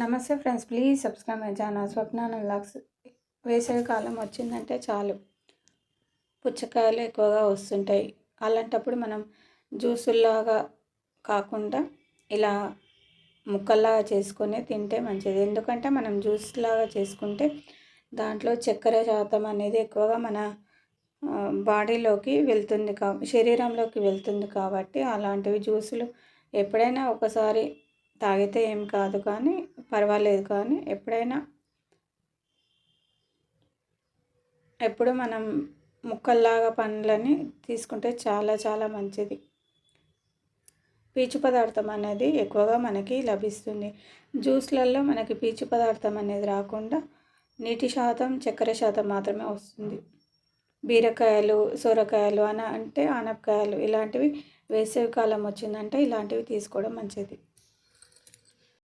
నమస్తే friends, please subscribe my channel Swapnana vlogs. వేసవి కాలం వచ్చిందంటే చాలు పుచ్చకాయలు ఎక్కువగా వస్తుంటాయి. అలాంటప్పుడు మనం జ్యూసుల్లాగా కాకుండా ఇలా ముక్కల్లాగా చేసుకొని తింటే మంచిది. ఎందుకంటే మనం జ్యూస్ లాగా చేసుకుంటే దాంట్లో చక్కెర శాతం అనేది ఎక్కువగా మన బాడీలోకి వెళ్తుంది, శరీరంలోకి వెళ్తుంది. కాబట్టి అలాంటివి జ్యూసులు ఎప్పుడైనా ఒకసారి తాగితే ఏం కాదు, కానీ పర్వాలేదు. కానీ ఎప్పుడు మనం ముక్కల్లాగా పండ్లని తీసుకుంటే చాలా చాలా మంచిది. పీచు పదార్థం అనేది ఎక్కువగా మనకి లభిస్తుంది. జ్యూస్లలో మనకి పీచు పదార్థం అనేది రాకుండా నీటి శాతం, చక్కెర శాతం మాత్రమే వస్తుంది. బీరకాయలు, సొరకాయలు అంటే ఆనపకాయలు ఇలాంటివి వేసవి కాలం వచ్చిందంటే ఇలాంటివి తీసుకోవడం మంచిది.